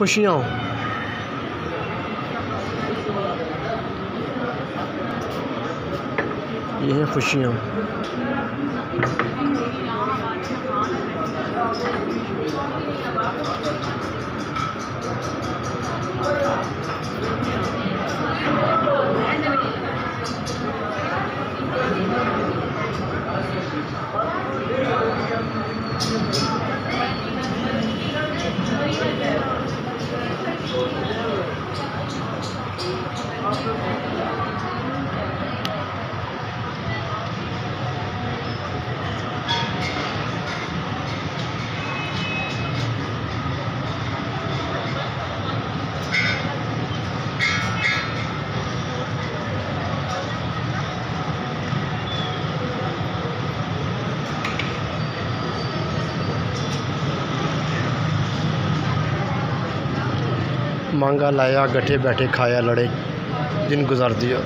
खुशियाँ। ये हैं खुशियाँ। मांगा लाया गठे बैठे खाया लड़े दिन गुजार दिया।